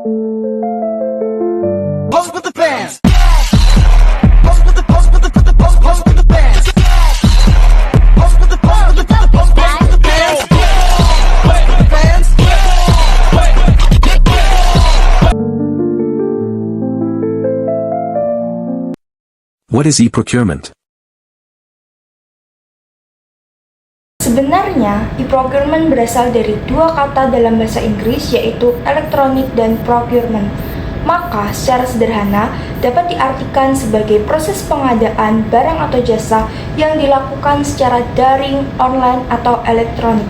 Pose with the fans. Pose with the pose with the pose with the fans. Pose with the pose with the pose with the fans. Pose with the fans. What is e-procurement? Sebenarnya, e-procurement berasal dari dua kata dalam bahasa Inggris yaitu electronic dan procurement. Maka, secara sederhana, dapat diartikan sebagai proses pengadaan barang atau jasa yang dilakukan secara daring, online, atau elektronik.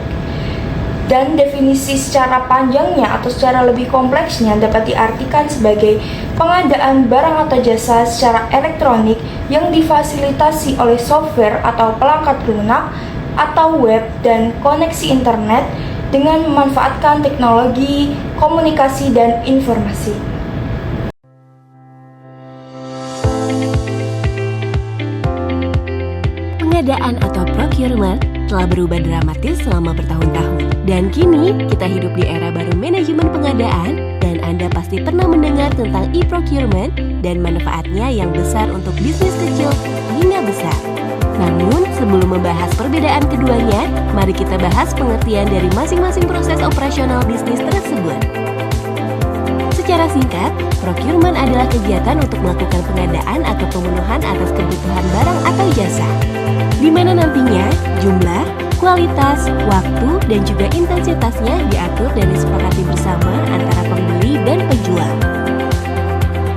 Dan definisi secara panjangnya atau secara lebih kompleksnya dapat diartikan sebagai pengadaan barang atau jasa secara elektronik yang difasilitasi oleh software atau perangkat lunak atau web dan koneksi internet dengan memanfaatkan teknologi, komunikasi, dan informasi. Pengadaan atau procurement telah berubah dramatis selama bertahun-tahun. Dan kini, kita hidup di era baru manajemen pengadaan dan Anda pasti pernah mendengar tentang e-procurement dan manfaatnya yang besar untuk bisnis kecil hingga besar. Namun, sebelum membahas perbedaan keduanya, mari kita bahas pengertian dari masing-masing proses operasional bisnis tersebut. Secara singkat, procurement adalah kegiatan untuk melakukan pengadaan atau pemenuhan atas kebutuhan barang atau jasa, di mana nantinya jumlah, kualitas, waktu, dan juga intensitasnya diatur dan disepakati bersama antara pembeli dan penjual.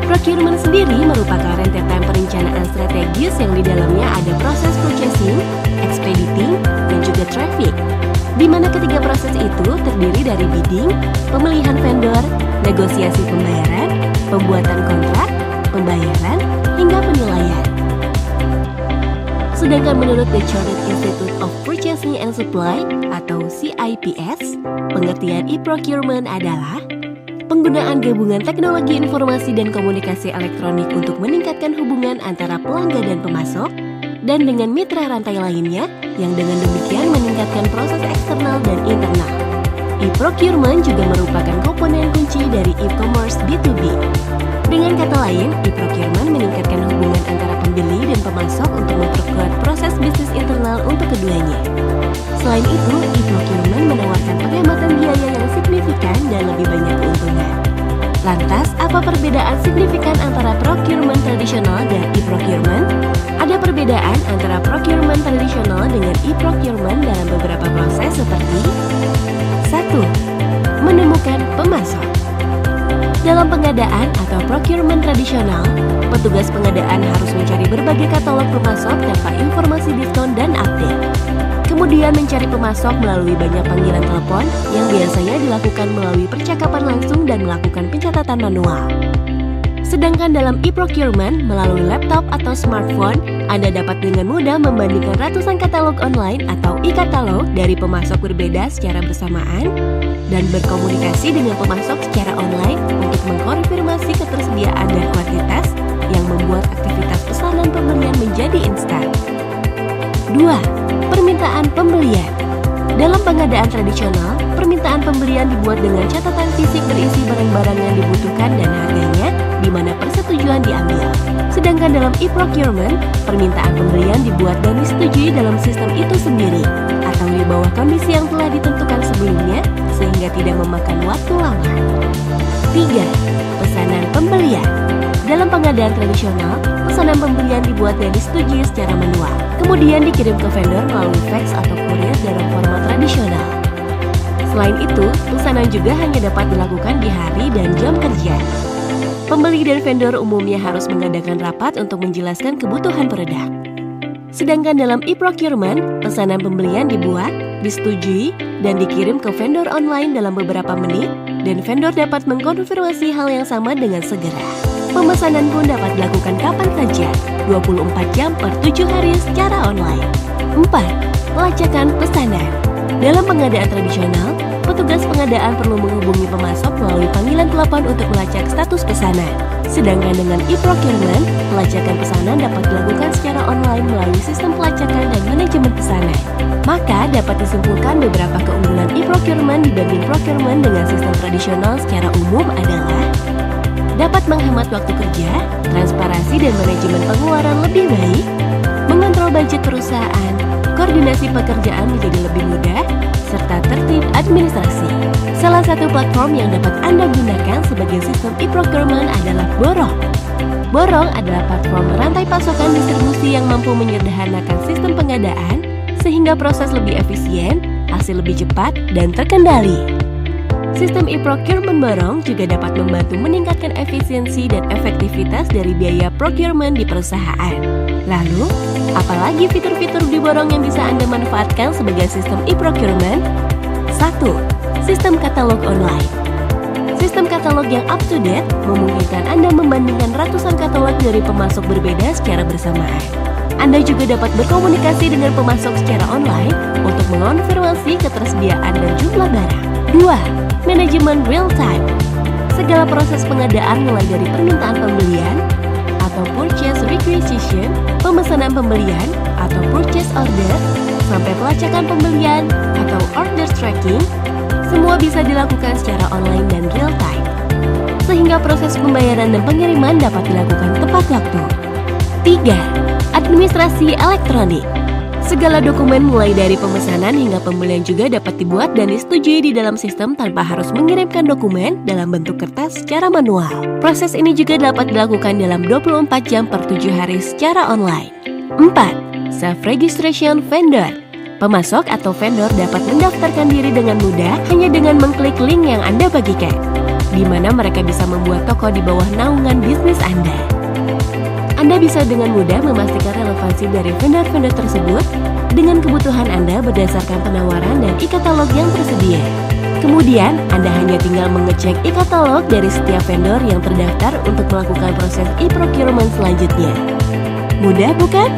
Procurement sendiri merupakan rentetan perencanaan strategis yang di dalamnya ada proses purchasing, expediting, dan juga traffic, di mana ketiga proses itu terdiri dari bidding, pemilihan vendor, negosiasi pembayaran, pembuatan kontrak, pembayaran, hingga penilaian. Sedangkan menurut The Chartered Institute of Purchasing and Supply atau CIPS, pengertian e-procurement adalah penggunaan gabungan teknologi informasi dan komunikasi elektronik untuk meningkatkan hubungan antara pelanggan dan pemasok, dan dengan mitra rantai lainnya yang dengan demikian meningkatkan proses eksternal dan internal. E-procurement juga merupakan komponen kunci dari e-commerce B2B. Dengan kata lain, e-procurement meningkatkan hubungan antara pembeli dan pemasok untuk memperkuat proses bisnis internal untuk keduanya. Selain itu, e-procurement menawarkan penghematan biaya yang signifikan dan lebih banyak keuntungan. Lantas, apa perbedaan signifikan antara procurement tradisional dan e-procurement? Ada perbedaan antara procurement tradisional dengan e-procurement dalam beberapa proses seperti 1. Menemukan pemasok. Dalam pengadaan atau procurement tradisional, petugas pengadaan harus mencari berbagai katalog pemasok tanpa informasi diskon dan update. Kemudian mencari pemasok melalui banyak panggilan telepon yang biasanya dilakukan melalui percakapan langsung dan melakukan pencatatan manual. Sedangkan dalam e-procurement, melalui laptop atau smartphone, Anda dapat dengan mudah membandingkan ratusan katalog online atau e-katalog dari pemasok berbeda secara bersamaan dan berkomunikasi dengan pemasok secara online untuk mengkonfirmasi ketersediaan dan kuantitas yang membuat aktivitas pesanan pembelian menjadi instan. 2. Permintaan pembelian. Dalam pengadaan tradisional, permintaan pembelian dibuat dengan catatan fisik berisi barang-barang yang dibutuhkan dan harganya, di mana persetujuan diambil. Sedangkan dalam e-procurement, permintaan pembelian dibuat dan disetujui dalam sistem itu sendiri, atau di bawah kondisi yang telah ditentukan sebelumnya, sehingga tidak memakan waktu lama. 3. Pesanan pembelian. Dalam pengadaan tradisional, pesanan pembelian dibuat dan disetujui secara manual, kemudian dikirim ke vendor melalui fax atau kurir dalam format tradisional. Selain itu, pesanan juga hanya dapat dilakukan di hari dan jam kerja. Pembeli dan vendor umumnya harus mengadakan rapat untuk menjelaskan kebutuhan produk. Sedangkan dalam e-procurement, pesanan pembelian dibuat, disetujui, dan dikirim ke vendor online dalam beberapa menit, dan vendor dapat mengkonfirmasi hal yang sama dengan segera. Pemesanan pun dapat dilakukan kapan saja, 24 jam per 7 hari secara online. 4. Pelacakan pesanan. Dalam pengadaan tradisional, petugas pengadaan perlu menghubungi pemasok melalui panggilan telepon untuk melacak status pesanan. Sedangkan dengan e-procurement, pelacakan pesanan dapat dilakukan secara online melalui sistem pelacakan dan manajemen pesanan. Maka dapat disimpulkan beberapa keunggulan e-procurement dibanding procurement dengan sistem tradisional secara umum adalah dapat menghemat waktu kerja, transparansi dan manajemen pengeluaran lebih baik, mengontrol budget perusahaan, koordinasi pekerjaan menjadi lebih mudah, serta tertib administrasi. Salah satu platform yang dapat Anda gunakan sebagai sistem e-procurement adalah Borong. Borong adalah platform rantai pasokan distribusi yang mampu menyederhanakan sistem pengadaan sehingga proses lebih efisien, hasil lebih cepat, dan terkendali. Sistem e-procurement Borong juga dapat membantu meningkatkan efisiensi dan efektivitas dari biaya procurement di perusahaan. Lalu, apalagi fitur-fitur di Borong yang bisa Anda manfaatkan sebagai sistem e-procurement? 1. Sistem katalog online. Sistem katalog yang up-to-date memungkinkan Anda membandingkan ratusan katalog dari pemasok berbeda secara bersamaan. Anda juga dapat berkomunikasi dengan pemasok secara online untuk mengonfirmasi ketersediaan dan jumlah barang. 2. Manajemen real-time. Segala proses pengadaan mulai dari permintaan pembelian atau purchase requisition, pemesanan pembelian atau purchase order, sampai pelacakan pembelian atau order tracking, semua bisa dilakukan secara online dan real-time, sehingga proses pembayaran dan pengiriman dapat dilakukan tepat waktu. 3. Administrasi elektronik. Segala dokumen mulai dari pemesanan hingga pembelian juga dapat dibuat dan disetujui di dalam sistem tanpa harus mengirimkan dokumen dalam bentuk kertas secara manual. Proses ini juga dapat dilakukan dalam 24 jam per 7 hari secara online. 4. Self-registration vendor. Pemasok atau vendor dapat mendaftarkan diri dengan mudah hanya dengan mengklik link yang Anda bagikan, di mana mereka bisa membuat toko di bawah naungan bisnis Anda. Anda bisa dengan mudah memastikan relevansi dari vendor-vendor tersebut dengan kebutuhan Anda berdasarkan penawaran dan e-katalog yang tersedia. Kemudian, Anda hanya tinggal mengecek e-katalog dari setiap vendor yang terdaftar untuk melakukan proses e-procurement selanjutnya. Mudah bukan?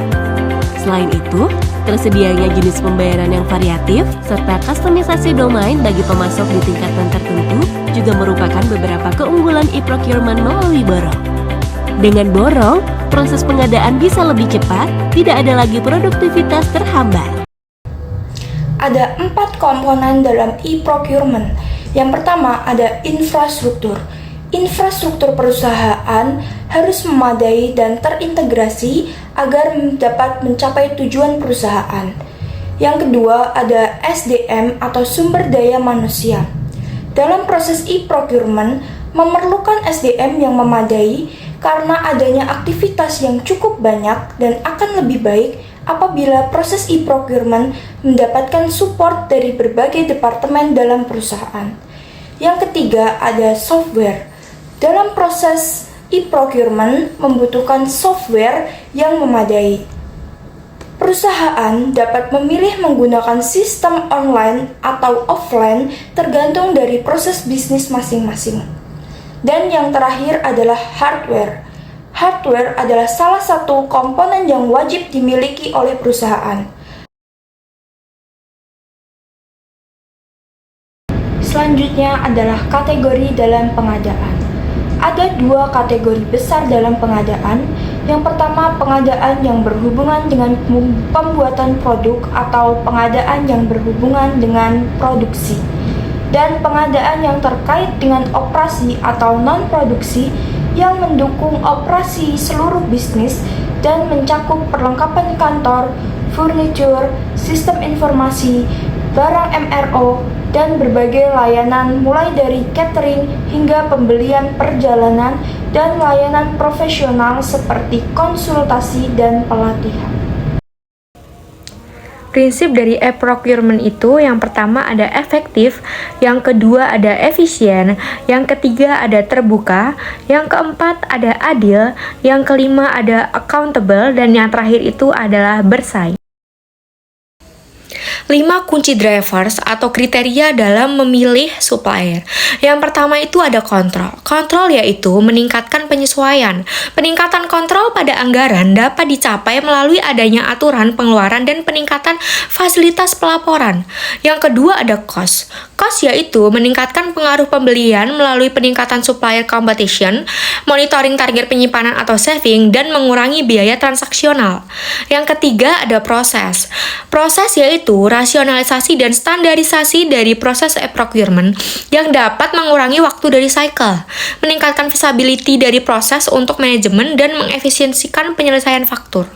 Selain itu, tersedianya jenis pembayaran yang variatif serta kustomisasi domain bagi pemasok di tingkatan tertentu juga merupakan beberapa keunggulan e-procurement melalui Borong. Dengan Borong, proses pengadaan bisa lebih cepat, tidak ada lagi produktivitas terhambat. Ada 4 komponen dalam e-procurement. Yang pertama ada infrastruktur. Infrastruktur perusahaan harus memadai dan terintegrasi agar dapat mencapai tujuan perusahaan. Yang kedua ada SDM atau sumber daya manusia. Dalam proses e-procurement memerlukan SDM yang memadai karena adanya aktivitas yang cukup banyak dan akan lebih baik apabila proses e-procurement mendapatkan support dari berbagai departemen dalam perusahaan. Yang ketiga ada software. Dalam proses e-procurement membutuhkan software yang memadai. Perusahaan dapat memilih menggunakan sistem online atau offline tergantung dari proses bisnis masing-masing. Dan yang terakhir adalah hardware. Hardware adalah salah satu komponen yang wajib dimiliki oleh perusahaan. Selanjutnya adalah kategori dalam pengadaan. Ada 2 kategori besar dalam pengadaan. Yang pertama, pengadaan yang berhubungan dengan pembuatan produk atau pengadaan yang berhubungan dengan produksi. Dan pengadaan yang terkait dengan operasi atau non-produksi yang mendukung operasi seluruh bisnis dan mencakup perlengkapan kantor, furniture, sistem informasi, barang MRO, dan berbagai layanan mulai dari catering hingga pembelian perjalanan dan layanan profesional seperti konsultasi dan pelatihan. Prinsip dari e-procurement itu yang pertama ada efektif, yang kedua ada efisien, yang ketiga ada terbuka, yang keempat ada adil, yang kelima ada accountable, dan yang terakhir itu adalah bersaing. 5 kunci drivers atau kriteria dalam memilih supplier. Yang pertama itu ada kontrol. Kontrol yaitu meningkatkan penyesuaian. Peningkatan kontrol pada anggaran dapat dicapai melalui adanya aturan pengeluaran dan peningkatan fasilitas pelaporan. Yang kedua ada cost. Cost yaitu meningkatkan pengaruh pembelian melalui peningkatan supplier competition, monitoring target penyimpanan atau saving, dan mengurangi biaya transaksional. Yang ketiga ada proses. Proses yaitu rasionalisasi dan standarisasi dari proses e-procurement yang dapat mengurangi waktu dari cycle, meningkatkan visibility dari proses untuk manajemen dan mengefisiensikan penyelesaian faktur.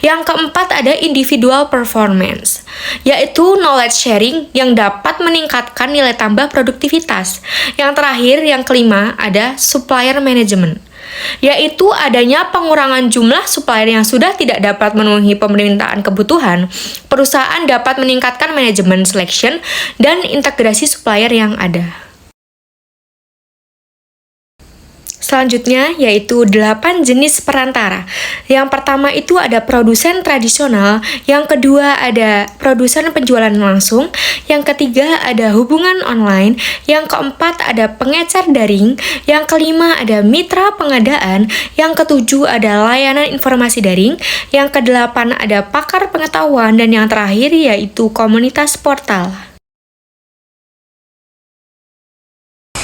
Yang keempat ada individual performance, yaitu knowledge sharing yang dapat meningkatkan nilai tambah produktivitas. Yang terakhir, yang kelima ada supplier management, yaitu adanya pengurangan jumlah supplier yang sudah tidak dapat memenuhi permintaan kebutuhan. Perusahaan dapat meningkatkan manajemen selection dan integrasi supplier yang ada. Selanjutnya yaitu 8 jenis perantara. Yang pertama itu ada produsen tradisional, yang kedua ada produsen penjualan langsung, yang ketiga ada hubungan online, yang keempat ada pengecer daring, yang kelima ada mitra pengadaan, yang ketujuh ada layanan informasi daring, yang kedelapan ada pakar pengetahuan, dan yang terakhir yaitu komunitas portal.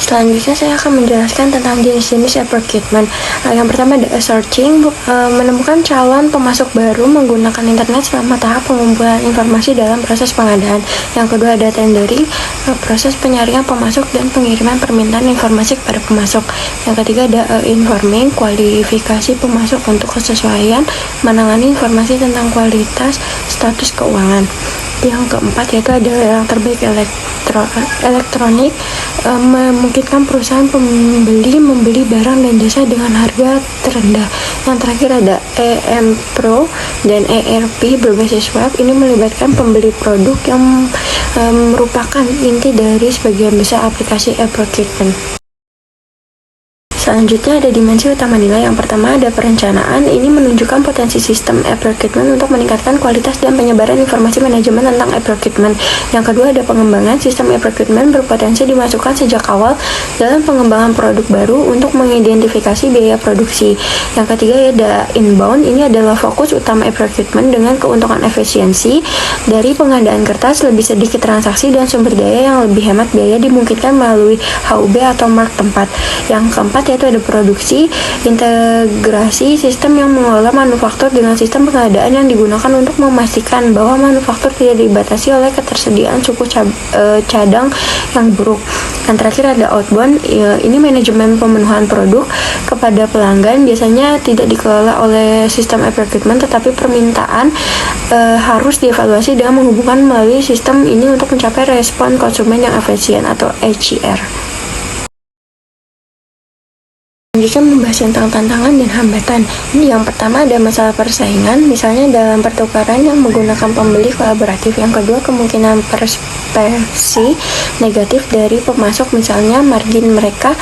Selanjutnya saya akan menjelaskan tentang jenis-jenis e-procurement. Yang pertama ada searching, menemukan calon pemasok baru menggunakan internet selama tahap pengumpulan informasi dalam proses pengadaan. Yang kedua ada tendering, proses penyaringan pemasok dan pengiriman permintaan informasi kepada pemasok. Yang ketiga ada informing, kualifikasi pemasok untuk kesesuaian, menangani informasi tentang kualitas status keuangan. Yang keempat yaitu ada yang terbaik elektronik, memungkinkan perusahaan pembeli membeli barang dan jasa dengan harga terendah. Yang terakhir ada EM Pro dan ERP berbasis web. Ini melibatkan pembeli produk yang merupakan inti dari sebagian besar aplikasi e-procurement. Selanjutnya ada dimensi utama nilai. Yang pertama ada perencanaan. Ini menunjukkan potensi sistem e-procurement untuk meningkatkan kualitas dan penyebaran informasi manajemen tentang e-procurement. Yang kedua ada pengembangan. Sistem e-procurement berpotensi dimasukkan sejak awal dalam pengembangan produk baru untuk mengidentifikasi biaya produksi. Yang ketiga ada inbound. Ini adalah fokus utama e-procurement dengan keuntungan efisiensi dari pengadaan kertas, lebih sedikit transaksi, dan sumber daya yang lebih hemat biaya dimungkinkan melalui HUB atau mark tempat. Yang keempat yaitu ada produksi, integrasi sistem yang mengelola manufaktur dengan sistem pengadaan yang digunakan untuk memastikan bahwa manufaktur tidak dibatasi oleh ketersediaan suku cadang yang buruk. Yang terakhir ada outbound, ini manajemen pemenuhan produk kepada pelanggan, biasanya tidak dikelola oleh sistem e-procurement, tetapi permintaan harus dievaluasi dengan menghubungkan melalui sistem ini untuk mencapai respon konsumen yang efisien atau HCR. Selanjutnya membahas tentang tantangan dan hambatan. Ini yang pertama ada masalah persaingan, misalnya dalam pertukaran yang menggunakan pembeli kolaboratif. Yang kedua kemungkinan persepsi negatif dari pemasok, misalnya margin mereka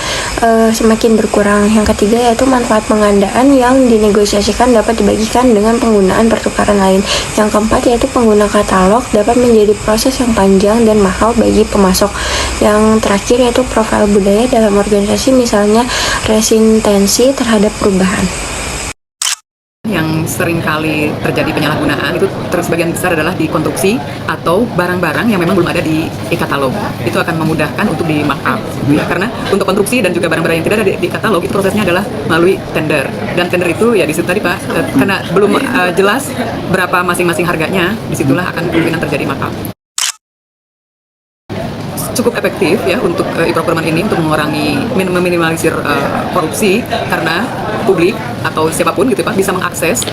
semakin berkurang. Yang ketiga yaitu manfaat pengadaan yang dinegosiasikan dapat dibagikan dengan penggunaan pertukaran lain. Yang keempat yaitu pengguna katalog dapat menjadi proses yang panjang dan mahal bagi pemasok. Yang terakhir yaitu profil budaya dalam organisasi, misalnya resistensi terhadap perubahan. Yang sering kali terjadi penyalahgunaan itu sebagian besar adalah di konstruksi atau barang-barang yang memang belum ada di e-katalog. Itu akan memudahkan untuk di markup, ya, karena untuk konstruksi dan juga barang-barang yang tidak ada di katalog itu prosesnya adalah melalui tender, dan tender itu ya di situ tadi Pak, karena belum jelas berapa masing-masing harganya, disitulah akan kemungkinan terjadi markup. Cukup efektif ya untuk e-procurement ini untuk meminimalisir korupsi, karena publik atau siapapun gitu Pak bisa mengakses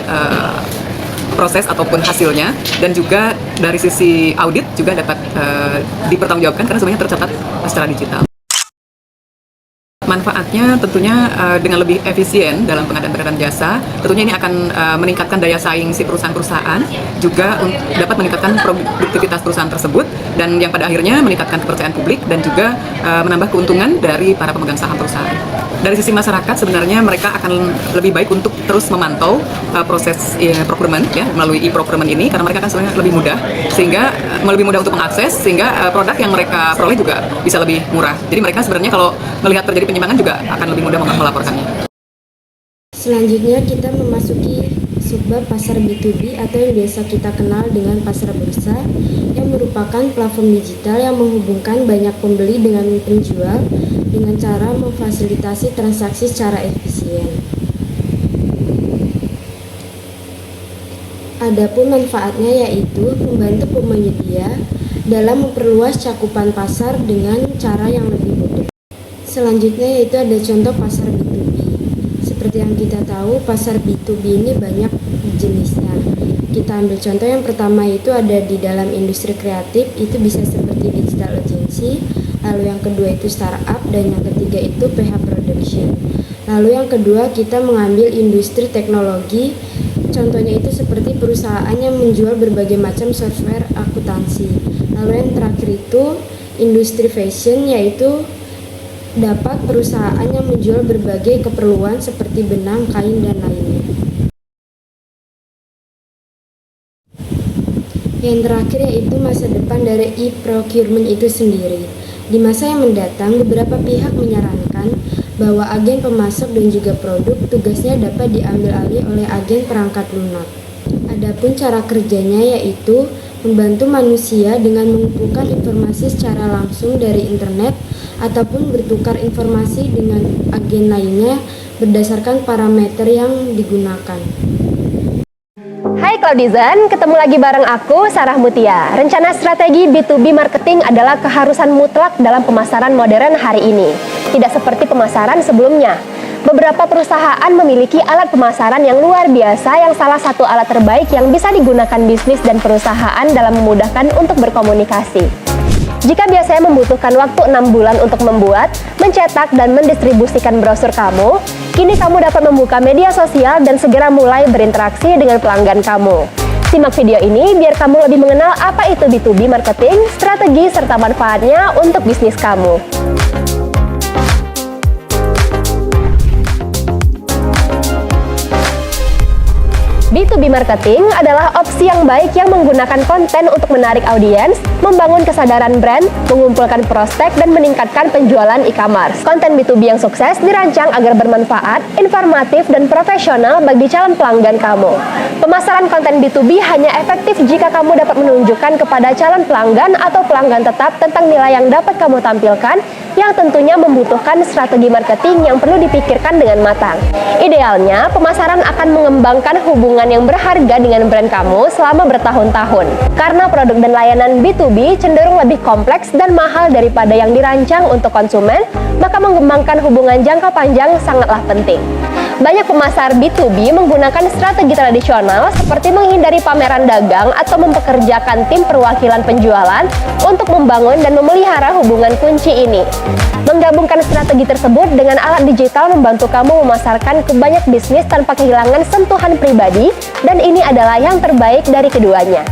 proses ataupun hasilnya, dan juga dari sisi audit juga dapat dipertanggungjawabkan karena semuanya tercatat secara digital. Manfaatnya tentunya dengan lebih efisien dalam pengadaan jasa, tentunya ini akan meningkatkan daya saing si perusahaan-perusahaan, juga dapat meningkatkan produktivitas perusahaan tersebut, dan yang pada akhirnya meningkatkan kepercayaan publik dan juga menambah keuntungan dari para pemegang saham perusahaan. Dari sisi masyarakat sebenarnya mereka akan lebih baik untuk terus memantau proses procurement ya melalui e-procurement ini, karena mereka kan sebenarnya lebih mudah, sehingga lebih mudah untuk mengakses, sehingga produk yang mereka peroleh juga bisa lebih murah. Jadi mereka sebenarnya kalau melihat terjadi penyimpangan juga akan lebih mudah melaporkannya. Selanjutnya kita memasuki subbab pasar B2B atau yang biasa kita kenal dengan pasar bursa, yang merupakan platform digital yang menghubungkan banyak pembeli dengan penjual dengan cara memfasilitasi transaksi secara efisien. Adapun manfaatnya yaitu membantu penyedia dalam memperluas cakupan pasar dengan cara yang lebih mudah. Selanjutnya yaitu ada contoh pasar B2B. Seperti yang kita tahu, pasar B2B ini banyak jenisnya. Kita ambil contoh yang pertama itu ada di dalam industri kreatif, itu bisa seperti digital agency. Lalu yang kedua itu startup, dan yang ketiga itu PH production. Lalu yang kedua kita mengambil industri teknologi. Contohnya itu seperti perusahaan yang menjual berbagai macam software akuntansi. Lalu yang terakhir itu industri fashion, yaitu dapat perusahaan yang menjual berbagai keperluan seperti benang, kain, dan lainnya. Yang terakhir yaitu masa depan dari e-procurement itu sendiri. Di masa yang mendatang, beberapa pihak menyarankan bahwa agen pemasok dan juga produk tugasnya dapat diambil alih oleh agen perangkat lunak. Adapun cara kerjanya yaitu membantu manusia dengan mengumpulkan informasi secara langsung dari internet ataupun bertukar informasi dengan agen lainnya berdasarkan parameter yang digunakan. Hai Cloudizen, ketemu lagi bareng aku, Sarah Mutia. Rencana strategi B2B marketing adalah keharusan mutlak dalam pemasaran modern hari ini. Tidak seperti pemasaran sebelumnya. Beberapa perusahaan memiliki alat pemasaran yang luar biasa, yang salah satu alat terbaik yang bisa digunakan bisnis dan perusahaan dalam memudahkan untuk berkomunikasi. Jika biasanya membutuhkan waktu 6 bulan untuk membuat, mencetak, dan mendistribusikan brosur kamu, kini kamu dapat membuka media sosial dan segera mulai berinteraksi dengan pelanggan kamu. Simak video ini biar kamu lebih mengenal apa itu B2B marketing, strategi, serta manfaatnya untuk bisnis kamu. B2B marketing adalah opsi yang baik yang menggunakan konten untuk menarik audiens, membangun kesadaran brand, mengumpulkan prospek, dan meningkatkan penjualan e-commerce. Konten B2B yang sukses dirancang agar bermanfaat, informatif, dan profesional bagi calon pelanggan kamu. Pemasaran konten B2B hanya efektif jika kamu dapat menunjukkan kepada calon pelanggan atau pelanggan tetap tentang nilai yang dapat kamu tampilkan, yang tentunya membutuhkan strategi marketing yang perlu dipikirkan dengan matang. Idealnya, pemasaran akan mengembangkan hubungan yang berharga dengan brand kamu selama bertahun-tahun. Karena produk dan layanan B2B cenderung lebih kompleks dan mahal daripada yang dirancang untuk konsumen, maka mengembangkan hubungan jangka panjang sangatlah penting. Banyak pemasar B2B menggunakan strategi tradisional seperti menghindari pameran dagang atau mempekerjakan tim perwakilan penjualan untuk membangun dan memelihara hubungan kunci ini. Menggabungkan strategi tersebut dengan alat digital membantu kamu memasarkan ke banyak bisnis tanpa kehilangan sentuhan pribadi, dan ini adalah yang terbaik dari keduanya.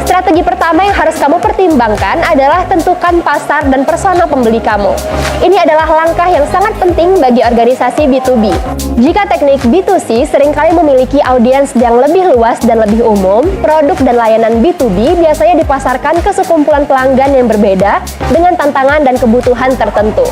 Strategi pertama yang harus kamu pertimbangkan adalah tentukan pasar dan persona pembeli kamu. Ini adalah langkah yang sangat penting bagi organisasi B2B. Jika teknik B2C seringkali memiliki audiens yang lebih luas dan lebih umum, produk dan layanan B2B biasanya dipasarkan ke sekumpulan pelanggan yang berbeda dengan tantangan dan kebutuhan tertentu.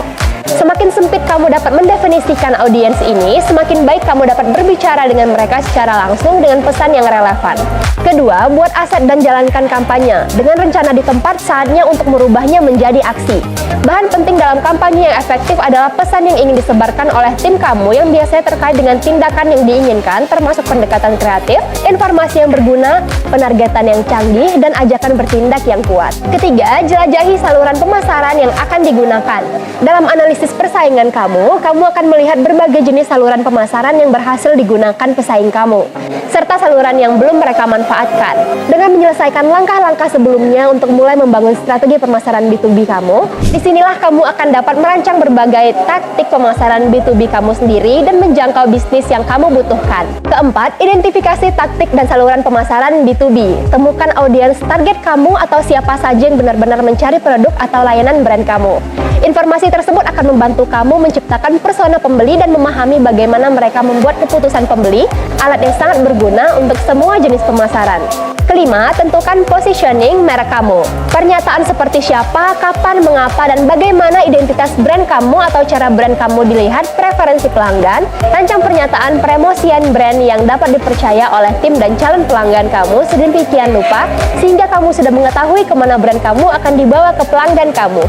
Semakin sempit kamu dapat mendefinisikan audiens ini, semakin baik kamu dapat berbicara dengan mereka secara langsung dengan pesan yang relevan. Kedua, buat aset dan jalankan kampanye. Dengan rencana di tempat, saatnya untuk merubahnya menjadi aksi. Bahan penting dalam kampanye yang efektif adalah pesan yang ingin disebarkan oleh tim kamu yang biasanya terkait dengan tindakan yang diinginkan, termasuk pendekatan kreatif, informasi yang berguna, penargetan yang canggih, dan ajakan bertindak yang kuat. Ketiga, jelajahi saluran pemasaran yang akan digunakan. Dalam analisis persaingan kamu akan melihat berbagai jenis saluran pemasaran yang berhasil digunakan pesaing kamu, serta saluran yang belum mereka manfaatkan. Dengan menyelesaikan langkah-langkah sebelumnya untuk mulai membangun strategi pemasaran B2B kamu, disinilah kamu akan dapat merancang berbagai taktik pemasaran B2B kamu sendiri dan menjangkau bisnis yang kamu butuhkan. Keempat, identifikasi taktik dan saluran pemasaran B2B. Temukan audiens target kamu atau siapa saja yang benar-benar mencari produk atau layanan brand kamu. Informasi tersebut akan membantu kamu menciptakan persona pembeli dan memahami bagaimana mereka membuat keputusan pembeli, alat yang sangat berguna untuk semua jenis pemasaran. Kelima, tentukan positioning merek kamu. Pernyataan seperti siapa, kapan, mengapa, dan bagaimana identitas brand kamu atau cara brand kamu dilihat, preferensi pelanggan, rancang pernyataan promosian brand yang dapat dipercaya oleh tim dan calon pelanggan kamu sedemikian rupa, sehingga kamu sudah mengetahui kemana brand kamu akan dibawa ke pelanggan kamu.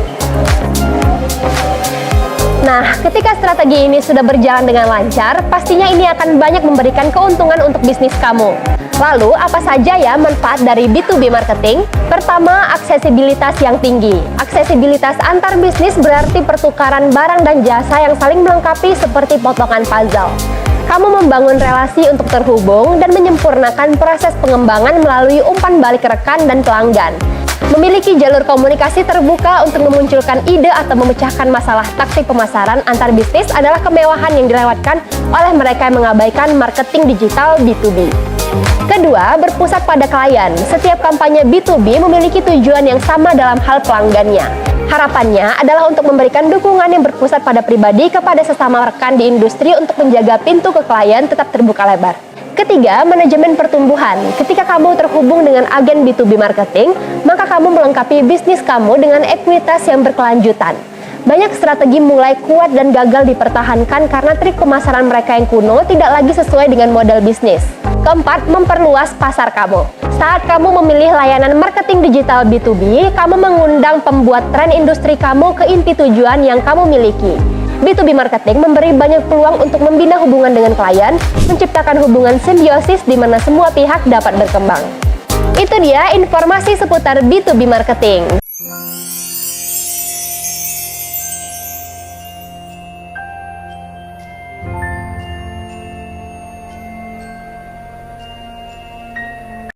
Nah, ketika strategi ini sudah berjalan dengan lancar, pastinya ini akan banyak memberikan keuntungan untuk bisnis kamu. Lalu, apa saja ya manfaat dari B2B marketing? Pertama, aksesibilitas yang tinggi. Aksesibilitas antar bisnis berarti pertukaran barang dan jasa yang saling melengkapi seperti potongan puzzle. Kamu membangun relasi untuk terhubung dan menyempurnakan proses pengembangan melalui umpan balik rekan dan pelanggan. Memiliki jalur komunikasi terbuka untuk memunculkan ide atau memecahkan masalah taktik pemasaran antar bisnis adalah kemewahan yang dilewatkan oleh mereka yang mengabaikan marketing digital B2B. Kedua, berpusat pada klien. Setiap kampanye B2B memiliki tujuan yang sama dalam hal pelanggannya. Harapannya adalah untuk memberikan dukungan yang berpusat pada pribadi kepada sesama rekan di industri untuk menjaga pintu ke klien tetap terbuka lebar. Ketiga, manajemen pertumbuhan. Ketika kamu terhubung dengan agen B2B marketing, maka kamu melengkapi bisnis kamu dengan ekuitas yang berkelanjutan. Banyak strategi mulai kuat dan gagal dipertahankan karena trik pemasaran mereka yang kuno tidak lagi sesuai dengan model bisnis. Keempat, memperluas pasar kamu. Saat kamu memilih layanan marketing digital B2B, kamu mengundang pembuat tren industri kamu ke inti tujuan yang kamu miliki. B2B marketing memberi banyak peluang untuk membina hubungan dengan klien, menciptakan hubungan simbiosis di mana semua pihak dapat berkembang. Itu dia informasi seputar B2B marketing.